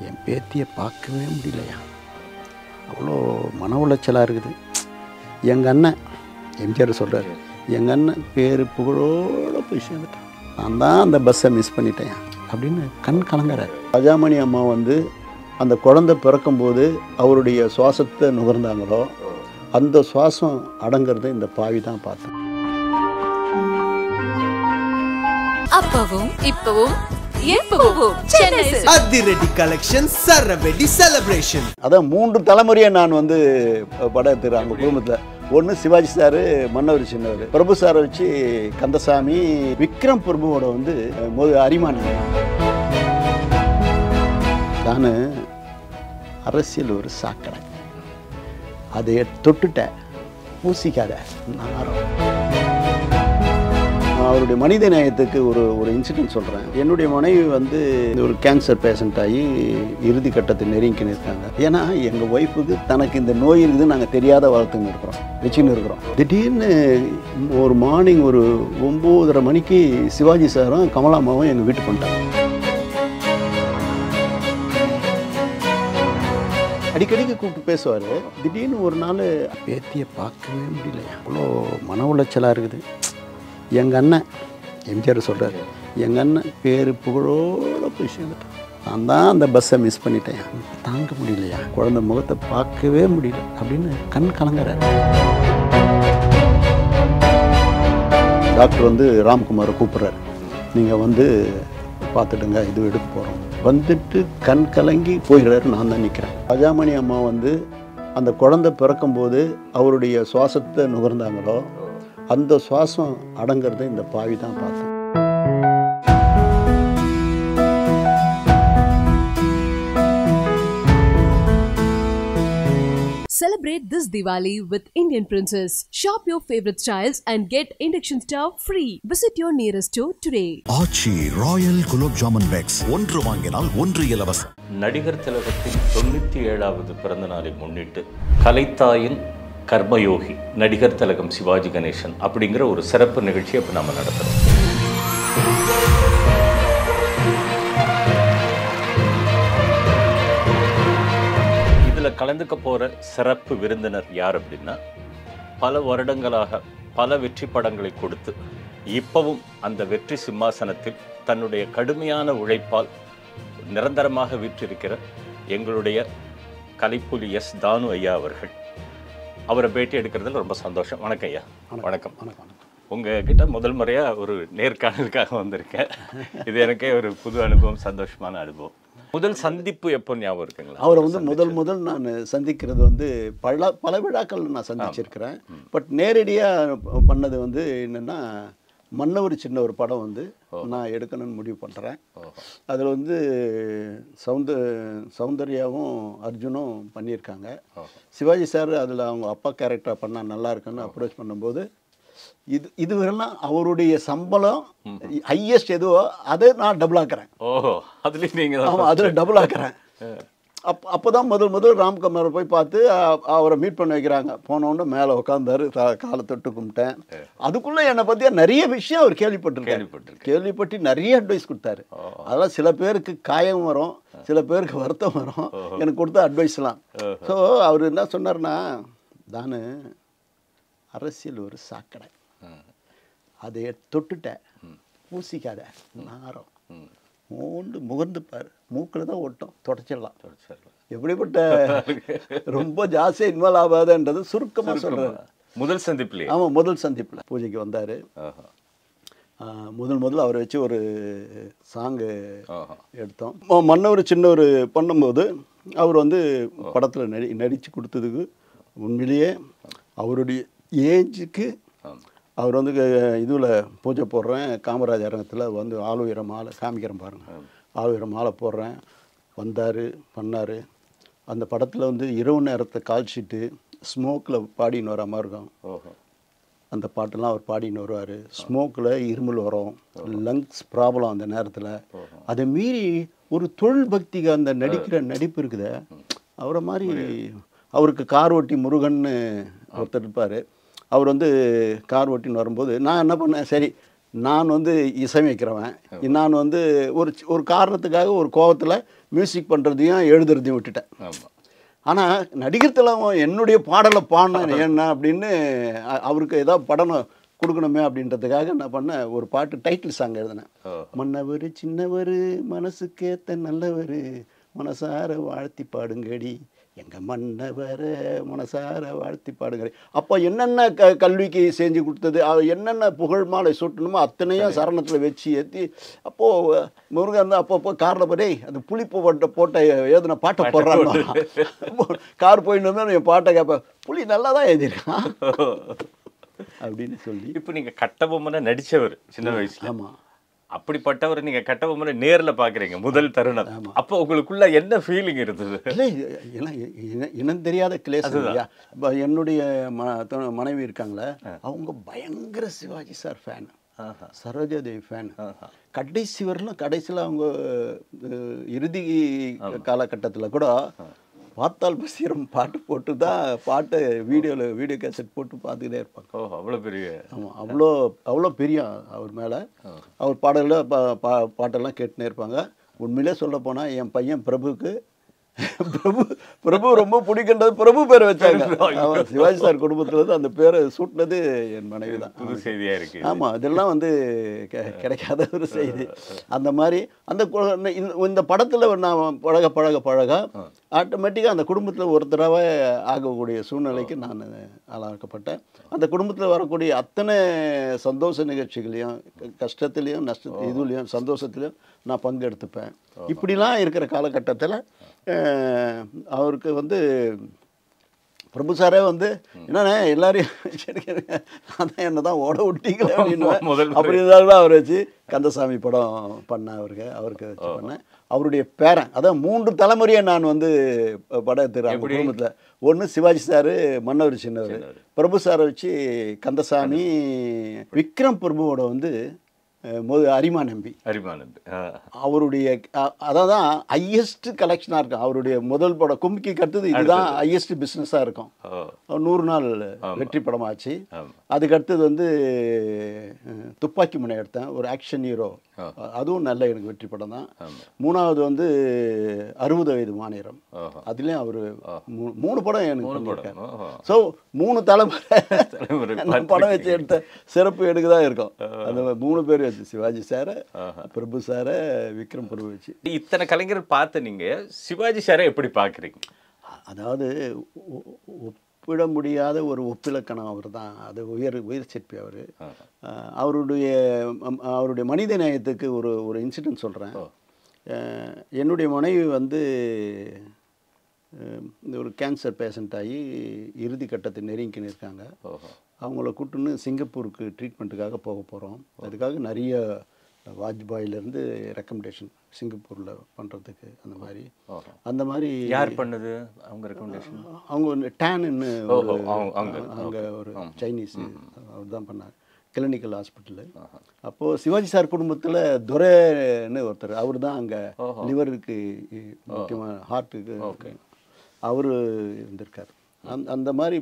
என் பேத்தியை பார்க்கவே முடியலையா, அவ்வளோ மன உளைச்சலாக இருக்குது. எங்கள் அண்ணன் எம்ஜிஆர் சொல்கிறார், எங்கள் அண்ணன் பேர் புகழோடு போய் சேர்ந்துட்டான், நான் தான் அந்த பஸ்ஸை மிஸ் பண்ணிட்டேன் அப்படின்னு கண் கலங்குறார். ராஜாமணி அம்மா வந்து அந்த குழந்தை பிறக்கும்போது அவருடைய சுவாசத்தை நுகர்ந்தாங்களோ அந்த சுவாசம் அடங்கிறது இந்த பாவி தான் பார்த்தேன். அப்பவும் இப்பவும் எப்பவும் அதிரடி கலெக்ஷன் சரவெடி செலிப்ரேஷன். அதான் 3 தலைமுறையை நான் வந்து படம் எடுத்துக்கிறேன் அவங்க குடும்பத்தில். ஒன்று சிவாஜி சார், மன்னவர் சின்னவர், பிரபு சாரை வச்சு கந்தசாமி, விக்ரம் பிரபுவோட வந்து அரிமான். நான் அரசியல் ஒரு சாக்கடை, அதை தொட்டுட்டேன், பூசிக்காத நாரம். அவருடைய மனித நேயத்துக்கு ஒரு இன்சிடென்ட் சொல்கிறேன். என்னுடைய மனைவி வந்து ஒரு கேன்சர் பேஷண்ட் ஆகி இறுதி கட்டத்தை நெருங்கின்னு இருக்காங்க. ஏன்னா எங்கள் ஒய்ஃபுக்கு தனக்கு இந்த நோய் இருக்குது நாங்கள் தெரியாத வளர்த்துன்னு இருக்கிறோம், வச்சுன்னு இருக்கிறோம். திடீர்னு ஒரு மார்னிங் ஒரு 9:30 மணிக்கு சிவாஜி சாரும் கமலாமாவும் எங்கள் வீட்டுக்கு வந்துட்டாங்க. அடிக்கடிக்கு கூப்பிட்டு பேசுவார். திடீர்னு ஒரு நாள் பேத்தியை பார்க்கவே முடியலையா, அவ்வளோ மன உளைச்சலாக இருக்குது. எங்கள் அண்ணன் எம்ஜிஆர் சொல்கிறார், எங்கள் அண்ணன் பேர் புகழோடு போய் சேர்ந்துட்டான், நான் தான் அந்த பஸ்ஸை மிஸ் பண்ணிட்டேன், தாங்க முடியலையா, குழந்தை முகத்தை பார்க்கவே முடியல அப்படின்னு கண் கலங்குறார். டாக்டர் வந்து ராம்குமாரை கூப்பிட்றாரு, நீங்கள் வந்து பார்த்துடுங்க, இது எடுக்க போகிறோம். வந்துட்டு கண் கலங்கி போயிடுறாரு. நான் தான் நிற்கிறேன். ராஜாமணி அம்மா வந்து அந்த குழந்தை பிறக்கும்போது அவருடைய சுவாசத்தை நுகர்ந்தாங்களோ அந்த சுவாசம் அடங்கிறது இந்த பாவி தான் பார்த்தேன். Celebrate this Diwali with Indian Princess. Shop your favorite styles and get induction stove free. Visit your nearest store today. Aachi royal gulab jamun packs, ஒன்று வாங்கினால் ஒன்று இலவசம். நடிகர் திலகத்தின் 97வது பிறந்த நாளை முன்னிட்டு கலைத்தாயின் கர்மயோகி நடிகர் திலகம் சிவாஜி கணேசன் அப்படிங்கிற ஒரு சிறப்பு நிகழ்ச்சியை இப்போ நம்ம நடத்துகிறோம். இதில் கலந்துக்க போகிற சிறப்பு விருந்தினர் யார் அப்படின்னா, பல வருடங்களாக பல வெற்றி படங்களை கொடுத்து இப்பவும் அந்த வெற்றி சிம்மாசனத்தில் தன்னுடைய கடுமையான உழைப்பால் நிரந்தரமாக வீற்றிருக்கிற எங்களுடைய கலைப்புலி எஸ் தானு ஐயா அவர்கள். அவரை பேட்டி எடுக்கிறதுல ரொம்ப சந்தோஷம். வணக்கம் ஐயா. வணக்கம். உங்ககிட்ட முதல் முறையாக ஒரு நேர்காணலுக்காக வந்திருக்கேன். இது எனக்கே ஒரு புது அனுபவம், சந்தோஷமான அனுபவம். முதல் சந்திப்பு எப்போ ஞாபகம் இருக்குங்களா? அவரை வந்து முதல் நான் சந்திக்கிறது வந்து பல விழாக்கள் நான் சந்திச்சிருக்கிறேன். பட் நேரடியாக பண்ணது வந்து என்னென்னா, மன்னவர் சின்ன ஒரு படம் வந்து நான் எடுக்கணும்னு முடிவு பண்ணுறேன். அதில் வந்து சௌந்தர்யாவும் அர்ஜுனும் பண்ணியிருக்காங்க. சிவாஜி சார் அதில் அவங்க அப்பா கேரக்டராக பண்ணால் நல்லா இருக்குன்னு அப்ரோச் பண்ணும்போது, இதுவரெல்லாம் அவருடைய சம்பளம் ஹையஸ்ட் எதுவோ அதை நான் டபுள் ஆக்குறேன். அதுலேயும் நீங்கள்? ஆமாம், அதில் டபுள் ஆக்குறேன். அப்போ தான் முதல் ராம்குமாரை போய் பார்த்து அவரை மீட் பண்ண வைக்கிறாங்க. போனோன்னு மேலே உட்காந்தாரு, காலை தொட்டு கும்பிட்டேன். அதுக்குள்ளே என்னை பற்றியா நிறைய விஷயம் அவர் கேள்விப்பட்டு நிறைய அட்வைஸ் கொடுத்தாரு. அதெல்லாம் சில பேருக்கு காயம் வரும், சில பேருக்கு வருத்தம் வரும். எனக்கு கொடுத்த அட்வைஸ்லாம். ஸோ அவர் என்ன சொன்னார்னா, தானு அரசியல் ஒரு சாக்கடை, அதை தொட்டுட்டேன், பூசிக்காத நாரம், மூண்டு முகர்ந்துப்பார், மூக்கில் தான் ஒட்டும், தொடச்சிடலாம். எப்படிப்பட்ட ரொம்ப ஜாஸ்தியாக இன்வால்வ் ஆகாதுன்றது சுருக்கமாக சொல்கிறார். முதல் சந்திப்பில்? ஆமாம், முதல் சந்திப்பில் பூஜைக்கு வந்தார். முதல் அவரை வச்சு ஒரு சாங்கு எடுத்தோம். மன்னவர் சின்னவர் பண்ணும்போது அவர் வந்து படத்தில் நடித்து கொடுத்ததுக்கு உண்மையிலேயே அவருடைய ஏஜுக்கு அவர் வந்து இதில் பூஜை போடுறேன், காமராஜ் அரங்கத்தில் வந்து ஆளுயர மாலை காமிக்கிறேன் பாருங்கள், ஆளுயர மாலை போடுறேன், வந்தார், பண்ணார். அந்த படத்தில் வந்து இரவு நேரத்தை கால்ஷீட்டு ஸ்மோக்கில் பாடின்னு வர மாதிரி இருக்கும். அந்த பாட்டெல்லாம் அவர் பாடின்னு வருவார். ஸ்மோக்கில் இருமல் வரும், லங்ஸ் ப்ராப்ளம் அந்த நேரத்தில். அதை மீறி ஒரு தொழில் பக்திக்கு அந்த நடிப்பு இருக்குது. அவரை மாதிரி அவருக்கு கார் ஓட்டி முருகன்னு ஒருத்தர் இருப்பார். அவர் வந்து கார் ஓட்டின்னு வரும்போது நான் என்ன பண்ணேன், சரி நான் வந்து இசையமைக்கிறவன், நான் வந்து ஒரு காரணத்துக்காக ஒரு கோபத்தில் மியூசிக் பண்ணுறதையும் எழுதுறதையும் விட்டுட்டேன். ஆமாம். ஆனால் நடிகர் திலகம் என்னுடைய பாடலை பாடினேன் என்ன அப்படின்னு அவருக்கு ஏதாவது படம் கொடுக்கணுமே அப்படின்றதுக்காக என்ன பண்ணேன், ஒரு பாட்டு டைட்டில் சாங் எழுதினேன். மன்னவர் சின்னவர் மனசுக்கேத்த நல்லவர் மனசார வாழ்த்தி பாடுங்கடி எங்க மன்னவரை மனசார வாழ்த்தி பாடுங்கடி. அப்போ என்னென்ன கல்விக்கு செஞ்சு கொடுத்தது, என்னென்ன புகழ் மாலை சூட்டணுமோ அத்தனையும் சரணத்தில் வச்சு ஏற்றி, அப்போது முருகன் வந்து அப்பப்போ காரில் போய் அந்த புளிப்பு போட்ட எழுதின பாட்டை போடுறாங்க. கார் போயிட்டு வந்தால் என் பாட்டை கேட்பேன், புளி நல்லா தான் எழுதியிருக்கான் அப்படின்னு சொல்லி. இப்போ நீங்கள் கட்டபொம்மனை நடித்தவர் சின்ன வயசுல. ஆமாம். அப்படிப்பட்டவர் நீங்கள் கட்டபொம்மனை நேரில் பார்க்குறீங்க முதல் தருணம். அப்போ உங்களுக்குள்ள என்ன ஃபீலிங் இருந்தது? இல்லை, இனம் தெரியாத கிளேஸ் இல்லையா. இப்போ என்னுடைய மனைவி இருக்காங்களே, அவங்க பயங்கர Sivaji sir fan, Sarojadevi fan. கடைசியில் அவங்க இறுதி காலகட்டத்தில் கூட பார்த்தால் பசீரம் பாட்டு போட்டு தான் வீடியோ கேசட் போட்டு பார்த்துக்கிட்டே இருப்பாங்க. அவ்வளோ பெரிய. ஆமாம், அவ்வளோ பெரிய அவர் மேலே. அவர் பாட்டெல்லாம் கேட்டுனே இருப்பாங்க. உண்மையிலே சொல்ல போனால் என் பையன் பிரபுக்கு பிரபு ரொம்ப பிடிக்கின்றது பிரபு பேரை வச்சாங்க. சிவாஜி சார் குடும்பத்தில் அந்த பேரை சூட்டினது என் மனைவி தான். புது செய்தியாக இருக்கு. ஆமாம், இதெல்லாம் வந்து கிடைக்காத ஒரு செய்தி. அந்த மாதிரி இந்த படத்தில் நான் பழக ஆட்டோமேட்டிக்காக அந்த குடும்பத்தில் ஒருத்தராக ஆகக்கூடிய சூழ்நிலைக்கு நான் ஆளாக்கப்பட்டேன். அந்த குடும்பத்தில் வரக்கூடிய அத்தனை சந்தோஷ நிகழ்ச்சிகளையும் கஷ்டத்துலேயும் இதுலேயும் சந்தோஷத்துலேயும் நான் பங்கெடுத்துப்பேன். இப்படிலாம் இருக்கிற காலகட்டத்தில் அவருக்கு வந்து பிரபு சாரே வந்து என்னண்ணே எல்லாரையும் நான் தான் என்ன தான் ஓட விட்டீங்களே அப்படின்னு அப்படி இருந்தாலும் அவர் வச்சு கந்தசாமி படம் பண்ணேன். அவருக்கு வச்சு பண்ணேன். அவருடைய பேரன், அதான் 3 தலைமுறையை நான் வந்து படம் எடுத்துக்கிறேன் குடும்பத்தில். ஒன்று சிவாஜி சார் மன்னவர் சின்னவர், பிரபு சாரை வச்சு கந்தசாமி, விக்ரம் பிரபுவோட வந்து அரிமாநம்பி அவருடைய அதான் ஹையஸ்ட் கலெக்ஷனாக இருக்கும். அவருடைய முதல் படம் கும்கி கட்டுது இதுதான் ஹையஸ்ட் பிஸ்னஸாக இருக்கும். 100 நாள் வெற்றி படமாச்சு. அதுக்கடுத்தது வந்து துப்பாக்கி முனை எடுத்தேன், ஒரு ஆக்ஷன் ஹீரோ, அதுவும் நல்ல எனக்கு வெற்றி படம் தான். 3வது வந்து 60 வயது மாநிலம், அதுலேயும் அவர் 3 படம் எனக்கு பண்ணியிருக்காரு. ஸோ 3 தலைமுறை படம் வச்சு எடுத்த சிறப்பு எனக்கு தான் இருக்கும். அந்த 3 பேர் வச்சு சிவாஜி சாரை, பிரபு சாரை, விக்ரம் பிரபு வச்சு. இத்தனை கலைஞர்கள் பார்த்து நீங்கள் சிவாஜி சாரை எப்படி பார்க்குறீங்க? அதாவது ஒப்பிட முடியாத ஒரு ஒப்பிலக்கணம் அவர் தான். அது உயர் சிற்பி அவர். அவருடைய மனித நேயத்துக்கு ஒரு இன்சிடென்ட் சொல்கிறேன். என்னுடைய மனைவி வந்து ஒரு கேன்சர் பேஷண்ட் ஆகி இறுதி கட்டத்தை நெருங்கின்னு இருக்காங்க. அவங்கள கூட்டுன்னு சிங்கப்பூருக்கு ட்ரீட்மெண்ட்டுக்காக போக போகிறோம். அதுக்காக நிறைய வாஜ்பாயிலேருந்து ரெக்கமெண்டேஷன் சிங்கப்பூரில் பண்ணுறதுக்கு அந்த மாதிரி யார் பண்ணது அவங்க ரெக்கமெண்டேஷன்? அவங்க டேன்னு அங்கே ஒரு சைனீஸ் அவர் தான் பண்ணார், கிளினிக்கல் ஹாஸ்பிட்டலு. அப்போது சிவாஜி சார் குடும்பத்தில் துரைன்னு ஒருத்தர், அவர் தான் அங்கே லிவருக்கு முக்கியமாக ஹார்ட்டுக்கு அவர் இருந்திருக்கார். அந்த மாதிரி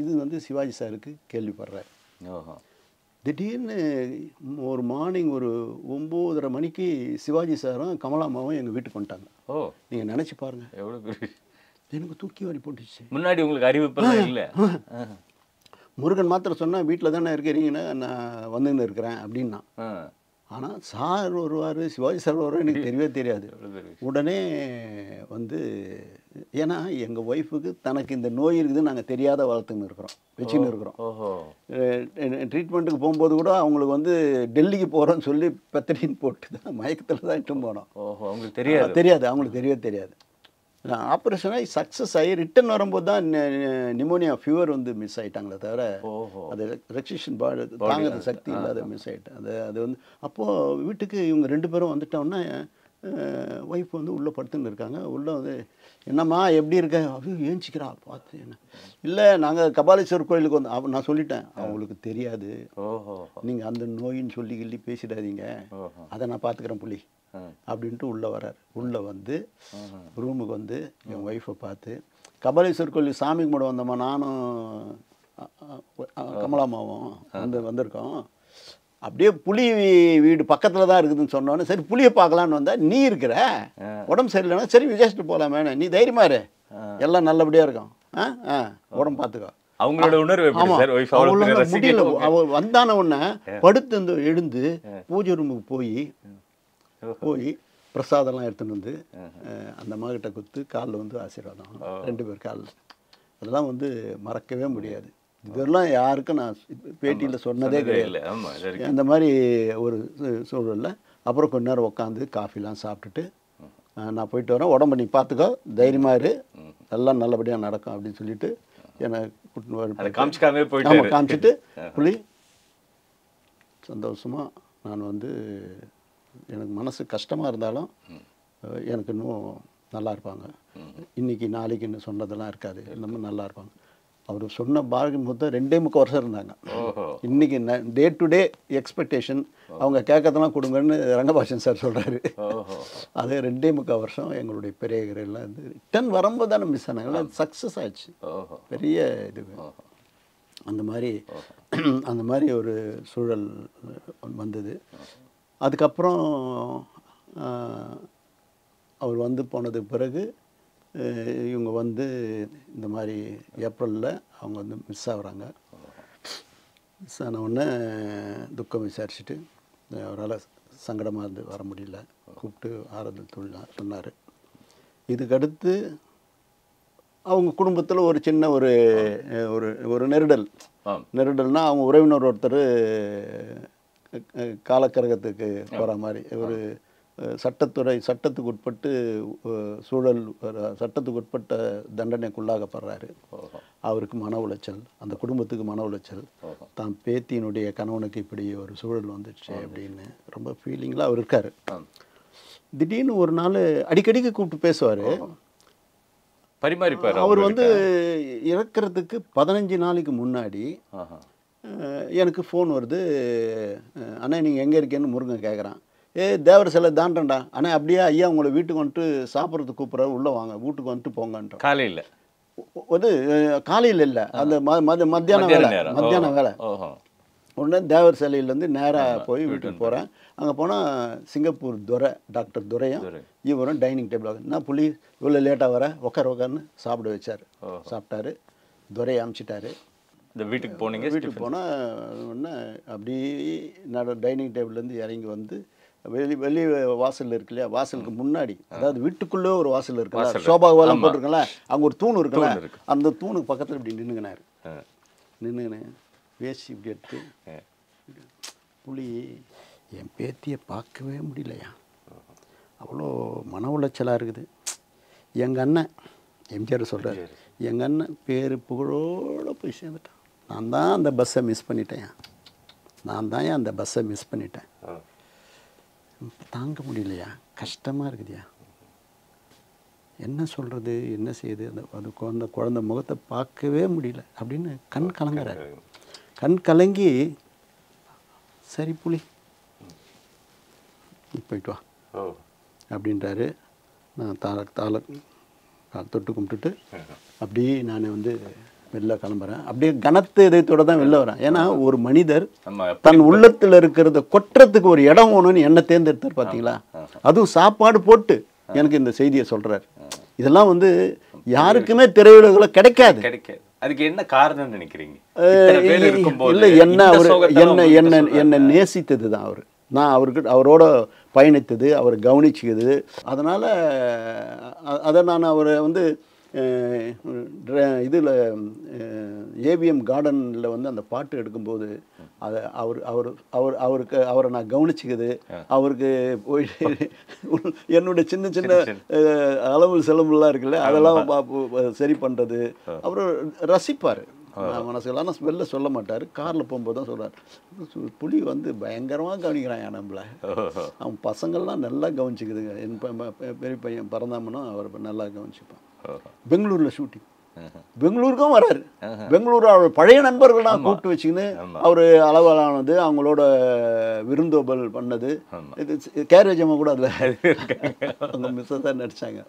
இது வந்து சிவாஜி சாருக்கு கேள்விப்படுறார். திடீர்னு ஒரு மார்னிங் ஒரு 9:30 மணிக்கு சிவாஜி சாரும் கமலாமாவும் எங்கள் வீட்டுக்கு வந்துட்டாங்க. நீங்கள் நினச்சி பாருங்கள் எவ்வளோ பெரிய. எனக்கு தூக்கி வாரி போட்டுச்சு. முன்னாடி உங்களுக்கு அறிவிப்பெல்லாம் இல்லை. முருகன் மாத்திரம் சொன்னால் வீட்டில் தானே இருக்கிறீங்கன்னு நான் வந்துன்னு இருக்கிறேன் அப்படின்னா. ஆனால் சார் வருவார், சிவாஜி சார் வருவார், எனக்கு தெரியவே தெரியாது. உடனே வந்து ஏன்னா எங்கள் ஒய்ஃபுக்கு தனக்கு இந்த நோய் இருக்குதுன்னு நாங்கள் தெரியாத வளர்த்துன்னு இருக்கிறோம், வச்சுன்னு இருக்கிறோம். ட்ரீட்மெண்ட்டுக்கு போகும்போது கூட அவங்களுக்கு வந்து டெல்லிக்கு போகிறோன்னு சொல்லி பெத்தடின்னு போட்டு தான் மயக்கத்தில் தான் இட்டும் போனோம். அவங்களுக்கு தெரியாது, அவங்களுக்கு தெரியவே தெரியாது. ஆப்ரேஷனாக சக்ஸஸ் ஆகி ரிட்டன் வரும்போது தான் நிமோனியா ஃபீவர் வந்து மிஸ் ஆகிட்டாங்களே தவிர அது ரெக்ஷன் பாடி தாங்கிறது சக்தி இல்லாத மிஸ் ஆகிட்டேன். அது வந்து அப்போது வீட்டுக்கு இவங்க 2 பேரும் வந்துட்டோன்னா ஒய்ஃப் வந்து உள்ளே படுத்துன்னு இருக்காங்க. உள்ளே வந்து என்னம்மா எப்படி இருக்க, ஐயோ ஏஞ்சிக்கிறா பார்த்து என்ன இல்லை நாங்கள் கபாலீஸ்வரர் கோயிலுக்கு வந்து நான் சொல்லிட்டேன் அவங்களுக்கு தெரியாது, நீங்கள் அந்த நோயின்னு சொல்லி பேசிடாதீங்க, அதை நான் பார்த்துக்கிறேன் புள்ளி அப்படின்ட்டு உள்ளே வரார். உள்ளே வந்து ரூமுக்கு வந்து என் ஒய்ஃபை பார்த்து கபாலீஸ்வரர் கோயில் சாமி கும்பிட வந்தோம்மா நானும் கமலாமாவும் வந்திருக்கோம், அப்படியே புலி வீடு பக்கத்தில் தான் இருக்குதுன்னு சொன்னோன்னே சரி புளியை பார்க்கலான்னு வந்தால் நீ இருக்கிற உடம்பு சரியில்லைன்னா சரி விஜயிச்சுட்டு போகலாமே நீ தைரியமா இரு எல்லாம் நல்லபடியாக இருக்கும் உடம்பு பார்த்துக்கோ. அவங்களோட உணர்வு எப்படி சார்? ஒய்ஃப் அவ்வளவு முடியல. அவ வந்தான உடனே படுத்து எழுந்து பூஜை ரூமுக்கு போய் பிரசாதம்லாம் எடுத்துன்னு வந்து அந்த அம்மாக்கிட்ட கொடுத்து காலில் வந்து ஆசீர்வாதம் 2 பேர் காலில். அதெல்லாம் வந்து மறக்கவே முடியாது. இதெல்லாம் யாருக்கும் நான் பேட்டியில் சொன்னதே கிடையாது. அந்த மாதிரி ஒரு சூழலில் அப்புறம் கொஞ்ச நேரம் உட்காந்து காஃபிலாம் சாப்பிட்டுட்டு நான் போயிட்டு வரேன், உடம்பு நீ பார்த்துக்கோ, தைரியமாக இரு, எல்லாம் நல்லபடியாக நடக்கும் அப்படின்னு சொல்லிட்டு என்னை காமிச்சிட்டு புள்ளி சந்தோஷமாக நான் வந்து எனக்கு மனசு கஷ்டமாக இருந்தாலும் எனக்கு இன்னும் நல்லா இருப்பாங்க, இன்னைக்கு நாளைக்குன்னு சொன்னதெல்லாம் இருக்காது, இன்னமும் நல்லா இருப்பாங்க. அவர் சொன்ன பாரகம் மொத்தம் 2.25 வருஷம் இருந்தாங்க. இன்னைக்கு டே டு டே எக்ஸ்பெக்டேஷன் அவங்க கேட்கறதெல்லாம் கொடுங்கன்னு ரங்கபாஷன் சார் சொல்கிறாரு. அது 2.25 வருஷம் எங்களுடைய பெரியகரெல்லாம் வந்து ரிட்டன் வரும்போது தானே மிஸ் ஆனாங்க, சக்ஸஸ் ஆச்சு, பெரிய இது. அந்த மாதிரி ஒரு சூழல் வந்தது. அதுக்கப்புறம் அவர் வந்து போனதுக்கு பிறகு இவங்க வந்து இந்த மாதிரி ஏப்ரலில் அவங்க வந்து மிஸ் ஆகுறாங்க. மிஸ் ஆன உடனே துக்கம் விசாரிச்சுட்டு அவரால் சங்கடமாக இருந்து வர முடியல, கூப்பிட்டு ஆறுதல் தொழில் சொன்னார். இதுக்கடுத்து அவங்க குடும்பத்தில் ஒரு சின்ன ஒரு ஒரு நெருடல்னால் அவங்க உறவினர் ஒருத்தர் காலக்கரகத்துக்கு போகிற மாதிரி ஒரு சட்டத்துக்கு உட்பட்டு சட்டத்துக்கு உட்பட்ட தண்டனைக்குள்ளாகப்படுறாரு. அவருக்கு மன உளைச்சல், அந்த குடும்பத்துக்கு மன உளைச்சல், தான் பேத்தியினுடைய கணவனுக்கு இப்படி ஒரு சூழல் வந்துடுச்சு அப்படின்னு ரொம்ப ஃபீலிங்கில் அவர் இருக்கார். திடீர்னு ஒரு நாள் அடிக்கடிக்கு கூப்பிட்டு பேசுவார், பரிமாறிப்பார். அவர் வந்து இறக்கிறதுக்கு 15 நாளைக்கு முன்னாடி எனக்கு ஃபோன் வருது, அண்ணா நீங்கள் எங்கே இருக்கேன்னு முருகன் கேட்குறான். தேவர் சிலை தாண்டா அண்ணா, அப்படியே ஐயா உங்களை வீட்டுக்கு வந்துட்டு சாப்பிட்றதுக்கு கூப்பிட்றாரு, உள்ளே வாங்க, வீட்டுக்கு வந்துட்டு போங்கன்ற. காலையில் வந்து காலையில் இல்லை, அந்த மத்தியான வேலை. உடனே தேவர் சிலையிலேருந்து நேராக போய் வீட்டுக்கு போகிறேன். அங்கே போனால் சிங்கப்பூர் டாக்டர் துரையும் இவரும் டைனிங் டேபிள், நான் புள்ளி இவ்வளோ லேட்டாக வர உட்காருன்னு சாப்பிட வச்சார். சாப்பிட்டாரு, துரையை அமுச்சிட்டாரு. இந்த வீட்டுக்கு போனீங்க. வீட்டுக்கு போனால் உடனே அப்படியே நான் டைனிங் டேபிள்லேருந்து இறங்கி வந்து வெளி வாசல் இருக்கு இல்லையா, வாசலுக்கு முன்னாடி, அதாவது வீட்டுக்குள்ளே ஒரு வாசல் இருக்குல்ல, சோபாவெல்லாம் போட்டிருக்கல, அங்கே ஒரு தூண் இருக்குல்ல, அந்த தூணுக்கு பக்கத்தில் இப்படி நின்றுங்கினார். நின்றுங்கினேன் வேசி இப்படி எடுத்து, புளி என் பேத்தியை பார்க்கவே முடியலையா, அவ்வளோ மன உளைச்சலாக இருக்குது. எங்கள் அண்ணன் எம்ஜிஆர் சொல்கிறார், எங்கள் அண்ணன் பேர் புகழோடு போய் சேர்ந்துட்டான், நான் தான் அந்த பஸ்ஸை மிஸ் பண்ணிட்டேன், தாங்க முடியலையா, கஷ்டமாக இருக்குதுயா, என்ன சொல்கிறது, என்ன செய்யுது, அந்த குழந்தை முகத்தை பார்க்கவே முடியல அப்படின்னு கண் கலங்குறாரு. கண் கலங்கி சரி புளி போயிட்டு வா அப்படின்றாரு. நான் தொட்டு கும்பிட்டுட்டு அப்படியே நான் வந்து வெளில கிளம்புறேன். அப்படியே கனத்த இதயத்தோடு தான் வெளில வரேன். ஏன்னா ஒரு மனிதர் தன் உள்ளத்தில் இருக்கிறத கொட்டுறதுக்கு ஒரு இடம் வேணும்னு என்ன தேர்ந்தெடுத்தார் பார்த்தீங்களா. அதுவும் சாப்பாடு போட்டு எனக்கு இந்த செய்தியை சொல்கிறார். இதெல்லாம் வந்து யாருக்குமே திரையுலகில கிடைக்காது. அதுக்கு என்ன காரணம் நினைக்கிறீங்க? இல்லை, என்னை நேசித்தது தான் அவர். நான் அவரோட பயணித்தது, அவர் கவனிச்சுக்குது. அதனால் அதை நான் அவரை வந்து இதில் ஏவிஎம் கார்டனில் வந்து அந்த பாட்டு எடுக்கும்போது அதை அவரை நான் கவனிச்சுக்குது. அவருக்கு என்னுடைய சின்ன சின்ன அளவு செலவுலாம் இருக்குல்ல, அதெல்லாம் சரி பண்ணுறது அவர் ரசிப்பார் மனசுல. ஆனால் வெளில சொல்ல மாட்டார், காரில் போகும்போது தான் சொல்கிறார், புலி வந்து பயங்கரமாக கவனிக்கிறான் நம்மளை, அவன் பசங்கள்லாம் நல்லா கவனிச்சுக்குதுங்க. என் பெரிய பையன் பரந்தாமனும் அவர் நல்லா கவனிச்சுப்பான். பெங்களூரில் ஷூட்டிங், பெங்களூருக்கும் வராரு. பெங்களூர் அவர் பழைய நண்பர்கள்லாம் கூப்பிட்டு வச்சுக்கின்னு அவர் அளவானது, அவங்களோட விருந்தோபல் பண்ணது. இது கேரேஜ் அம்மா கூட அதில் அவங்க மிஸ்ஸஸ் தான் நடித்தாங்க.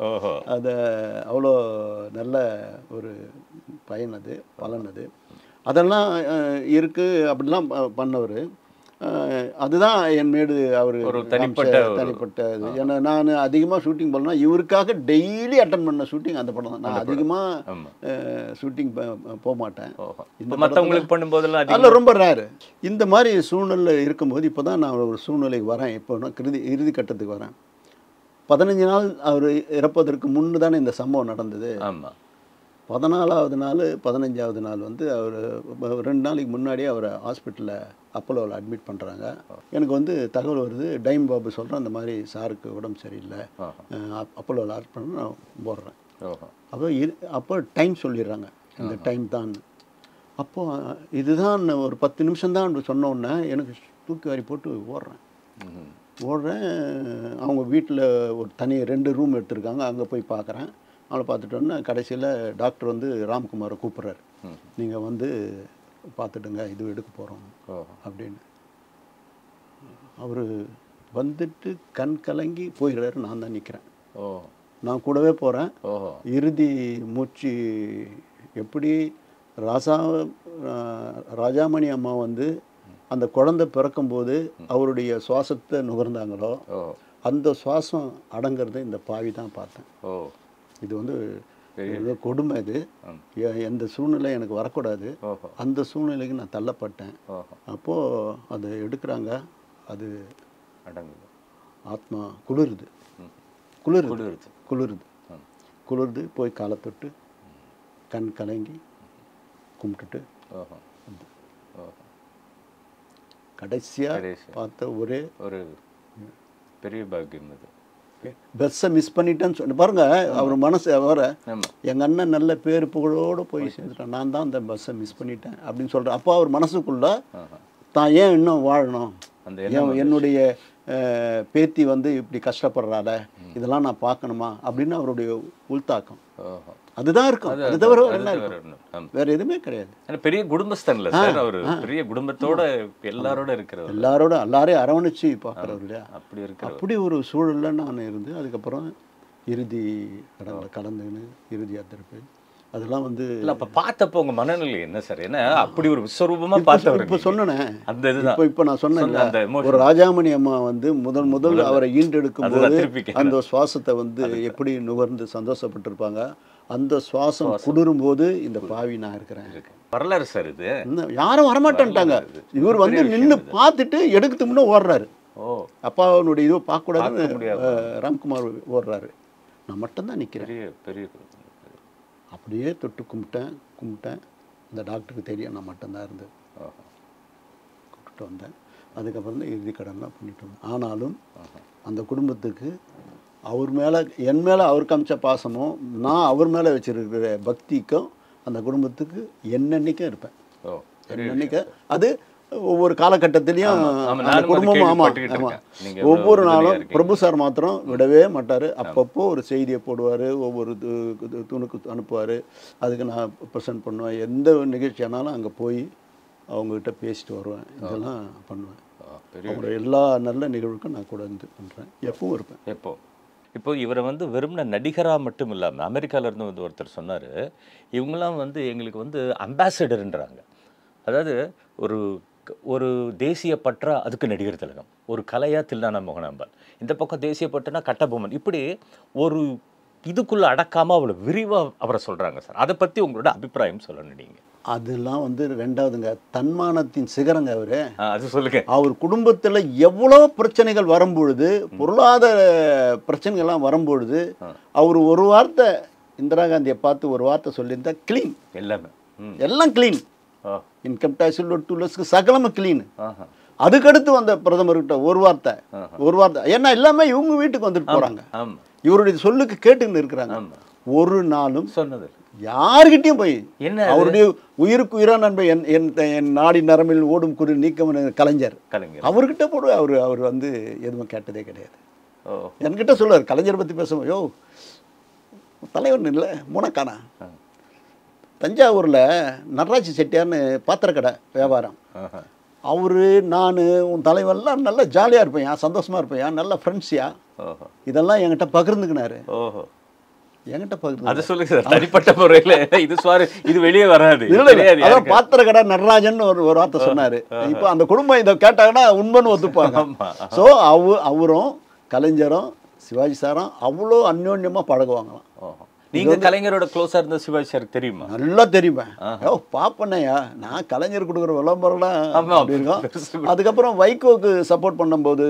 அது அவ்வளோ நல்ல ஒரு பலன் அது. அதெல்லாம் இருக்குது, அப்படிலாம் பண்ணவர். அதுதான் என் மேடு அவர் ஒரு தனிப்பட்ட இது. ஏன்னா நான் அதிகமாக ஷூட்டிங் பண்ணலாம், இவருக்காக டெய்லி அட்டன் பண்ண ஷூட்டிங் அந்த படம் தான். நான் அதிகமாக ஷூட்டிங் போக மாட்டேன். இந்த மற்றவங்களுக்கு பண்ணும்போதெல்லாம் அதில் ரொம்ப ரேரு. இந்த மாதிரி சூழ்நிலை இருக்கும்போது இப்போ தான் நான் ஒரு சூழ்நிலைக்கு வரேன். இப்போ இறுதி கட்டத்துக்கு வரேன். 15 நாள் அவர் இறப்பதற்கு முன்னு தானே இந்த சம்பவம் நடந்தது. ஆமாம். 14வது நாள் 15வது நாள் வந்து அவர் 2 நாளைக்கு முன்னாடியே அவரை ஹாஸ்பிட்டலில் அப்போலோவில் அட்மிட் பண்ணுறாங்க. எனக்கு வந்து தகவல் வருது, டைம் பாபு சொல்கிறேன், அந்த மாதிரி சாருக்கு உடம்பு சரியில்லை, அப்போலோவில் அட்மிட் பண்ண நான் போடுறேன். அப்போ டைம் சொல்லிடுறாங்க, இந்த டைம் தான். அப்போது இதுதான் ஒரு 10 நிமிஷம் தான் சொன்ன உடனே எனக்கு தூக்கி வாரி போட்டு ஓடுறேன். அவங்க வீட்டில் ஒரு தனி 2 ரூம் எடுத்திருக்காங்க, அங்கே போய் பார்க்குறேன். அவளை பார்த்துட்டோன்னா கடைசியில் டாக்டர் வந்து ராம்குமாரை கூப்பிட்றாரு, நீங்கள் வந்து பார்த்துட்டுங்க, இது எடுக்க போகிறோம் அப்படின்னு. அவர் வந்துட்டு கண் கலங்கி போயிடுறாரு. நான் தான் நிற்கிறேன். நான் கூடவே போகிறேன். இறுதி மூச்சு எப்படி ராஜாமணி அம்மா வந்து அந்த குழந்தை பிறக்கும்போது அவருடைய சுவாசத்தை நுகர்ந்தாங்களோ அந்த சுவாசம் அடங்கிறத இந்த பாவி தான் பார்த்தேன். இது வந்து கொடுமை. இது எந்த சூழ்நிலை எனக்கு வரக்கூடாது, அந்த சூழ்நிலைக்கு நான் தள்ளப்பட்டேன். அப்போது அதை எடுக்கிறாங்க, அது அடங்குது, ஆத்மா குளிருது போய் காலை தொட்டு கண் கலங்கி கும்பிட்டுட்டு கடைசியாக பார்த்த ஒரே ஒரு பெரிய பாக்கியம் அது. பஸ்ஸை மிஸ் பண்ணிட்டேன்னு சொன்ன பாருங்க. அவர் மனசு வர எங்கள் அண்ணன் நல்ல பேர் புகழோடு போய் சேர்ந்துட்டான், நான் தான் அந்த பஸ்ஸை மிஸ் பண்ணிட்டேன் அப்படின்னு சொல்கிறேன். அப்போ அவர் மனசுக்குள்ள தான் ஏன் இன்னும் வாழணும், என்னுடைய பேத்தி வந்து இப்படி கஷ்டப்படுறாள, இதெல்லாம் நான் பார்க்கணுமா அப்படின்னு அவருடைய உள்தாக்கம் அதுதான் இருக்கும். அது தவிர வேற எதுவுமே கிடையாது. பெரிய குடும்பஸ்தன்ல சார், அவர் பெரிய குடும்பத்தோட எல்லாரோட இருக்கிறவர், எல்லாரையும் அரவணைச்சு பார்க்குறவர் இல்லையா, அப்படி இருக்கு. அப்படி ஒரு சூழல்ல நான் இருந்து அதுக்கப்புறம் இறுதி கடந்துன்னு இறுதி யாத்திரை அதெல்லாம் வந்து அப்ப பார்த்தப்போ உங்க மனநிலை என்ன சார்? என்ன அப்படி ஒரு விஸ்வரூபமா பார்த்தவர் இப்போ சொன்னேன். அந்த இதுதான் இப்போ நான் சொன்னேன், ஒரு ராஜாமணி அம்மா வந்து முதல் அவரை ஈண்டெடுக்கும் போது அந்த சுவாசத்தை வந்து எப்படி நுகர்ந்து சந்தோஷப்பட்டிருப்பாங்க. அந்த சுவாசம் குளிரும் போது இந்த பாவி நான் இருக்கிறேன். வரலாறு சார் இது. யாரும் வரமாட்டேன்ட்டாங்க. இவர் வந்து நின்று பார்த்துட்டு எடுக்கிறதுக்கு முன்னே ஓடுறாரு. அப்பாவுடைய இதுவை பார்க்கக்கூடாதுன்னு ராம்குமார் ஓடுறாரு. நான் மட்டும்தான் நிற்கிறேன். பெரிய அப்படியே தொட்டு கும்பிட்டேன். இந்த டாக்டருக்கு தெரியும் நான் மட்டும்தான் இருந்தது. கூப்பிட்டு வந்தேன். அதுக்கப்புறம் தான் இறுதி கடன்லாம் பண்ணிட்டு வந்தேன். ஆனாலும் அந்த குடும்பத்துக்கு அவர் மேலே என் மேலே அவர் காமிச்ச பாசமும் நான் அவர் மேலே வச்சிருக்கிற பக்திக்கும் அந்த குடும்பத்துக்கு என்னன்னைக்கும் இருப்பேன். என்னன்னைக்கு அது ஒவ்வொரு காலகட்டத்திலையும் அந்த குடும்பமும் ஒவ்வொரு நாளும் பிரபு சார் மாத்திரம் விடவே மாட்டார். அப்பப்போ ஒரு செய்தியை போடுவார், ஒவ்வொரு துணுக்கு அனுப்புவார். அதுக்கு நான் ப்ரெசென்ட் பண்ணுவேன். எந்த நிகழ்ச்சி ஆனாலும் அங்கே போய் அவங்ககிட்ட பேசிட்டு வருவேன். இதெல்லாம் பண்ணுவேன். அவங்களோட எல்லா நல்ல நிகழ்வுக்கும் நான் கூட இருந்து பண்ணுறேன். எப்பவும் இருப்பேன். இப்போ இவரை வந்து வெறும்ன நடிகராக மட்டும் இல்லாமல் அமெரிக்காவிலேருந்து வந்து ஒருத்தர் சொன்னார், இவங்களாம் வந்து எங்களுக்கு வந்து அம்பாசடர்ன்றாங்க. அதாவது ஒரு தேசிய பற்றா அதுக்கு நடிகர் திலகம், ஒரு கலையா தில்லானா மோகனாம்பாள், இந்த பக்கம் தேசிய பற்றுனா கட்டபொம்மன், இப்படி ஒரு இதுக்குள்ளே அடக்காமல் அவ்வளோ விரிவாக அவரை சொல்கிறாங்க சார். அதை பற்றி உங்களோட அபிப்பிராயம் சொல்லணும் நீங்கள். அதெல்லாம் வந்து ரெண்டாவதுங்க, தன்மானத்தின் சிகரங்க அவரு. அது சொல்லுங்க. அவர் குடும்பத்தில் எவ்வளோ பிரச்சனைகள் வரும்பொழுது, பொருளாதார பிரச்சனைகள்லாம் வரும்பொழுது அவர் ஒரு வார்த்தை இந்திரா காந்தியை பார்த்து ஒரு வார்த்தை சொல்லியிருந்தா கிளீன், எல்லாம் கிளீன், இன்கம் டேக்ஸ் டூலர்ஸ்க்கு சகலமும் கிளீன். அதுக்கடுத்து வந்த பிரதமர்கிட்ட ஒரு வார்த்தை, ஏன்னா எல்லாமே இவங்க வீட்டுக்கு வந்துட்டு போறாங்க, இவருடைய சொல்லுக்கு கேட்டுன்னு இருக்கிறாங்க. ஒரு நாளும் சொன்னது யாருக்கிட்டையும் போய் என்ன அவருடைய உயிருக்கு உயிரா நண்பன் என் நாடி நரம்பில் ஓடும் குறி நீக்கம் கலைஞர் அவர்கிட்ட போடுவேன். அவர் வந்து எதுவும் கேட்டதே கிடையாது. என்கிட்ட சொல்லுவார், கலைஞரை பற்றி பேசுவோம், யோ தலைவன் இல்லை மூணக்கானா, தஞ்சாவூரில் நடராஜ் செட்டியார்னு பாத்திரக்கடை வியாபாரம், அவரு நான் உன் தலைவன்லாம் நல்லா ஜாலியாக இருப்பேன், சந்தோஷமாக இருப்பேன், நல்ல ஃப்ரெண்ட்ஸியா, இதெல்லாம் என்கிட்ட பகிர்ந்துக்கினாரு. என்கிட்ட பகிர்ந்து அதை சொல்லுங்க சார், தனிப்பட்ட முறையில் இது இது வெளியே வராது. அதான் பாத்திர கடை நடராஜன் ஒரு வார்த்தை சொன்னாரு. இப்போ அந்த குடும்பம் இதை கேட்டாங்கன்னா உண்மைன்னு ஒத்துப்பாங்க. ஸோ அவரும் கலைஞரும் சிவாஜி சாரும் அவ்வளோ அந்யோன்யமாக பழகுவாங்களாம். நீங்க கலைஞரோட க்ளோஸா இருந்த சிவாஜி சார் தெரியுமா? நல்லா தெரியுமே. பாப்பனையா நான் கலைஞர் கொடுக்குற விளம்பரம்லாம் அப்படி இருக்கும். அதுக்கப்புறம் வைகோக்கு சப்போர்ட் பண்ணும்போது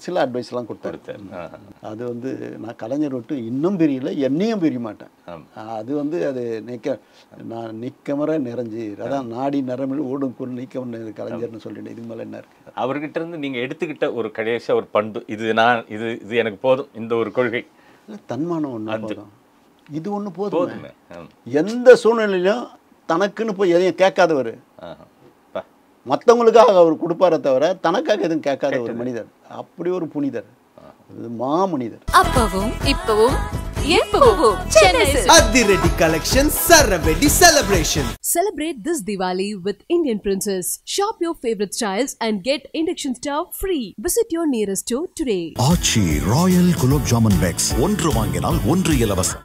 சில அட்வைஸ்லாம் கொடுத்தாரு. அது வந்து நான் கலைஞர் விட்டு இன்னும் பிரியல, என்னையும் பிரிய மாட்டேன். அது வந்து அது நான் நிக்கமர நிறைஞ்சி அதான் நாடி நரம்பில் ஓடும் குரல் நீக்கம் கலைஞர்னு சொல்லிட்டேன். இதுக்கு மேலே என்ன இருக்கு? அவர்கிட்ட இருந்து நீங்க எடுத்துக்கிட்ட ஒரு கடைசியா ஒரு பண்பு, இது நான் இது எனக்கு போதும், இந்த ஒரு கொள்கை? தன்மானம் ஒன்று போதும், இது ஒன்று போதும். எந்த சூழ்நிலையிலும் தனக்குன்னு போய் எதையும் கேட்காதவர், மற்றவங்களுக்காக அவர் கொடுப்பார தவிர தனக்காக எதுவும் கேட்காத ஒரு மனிதர். அப்படி ஒரு புனிதர், மாமனிதர். அப்பவும் இப்பவும் எப்பவும் அதிரடி collection சரவெடி celebration. Celebrate this Diwali with Indian Princess. Shop your favorite styles and get induction stove free. Visit your nearest store today. Aachi royal gulab jamun packs, ஒன்று வாங்கினால் ஒன்று இலவசம்.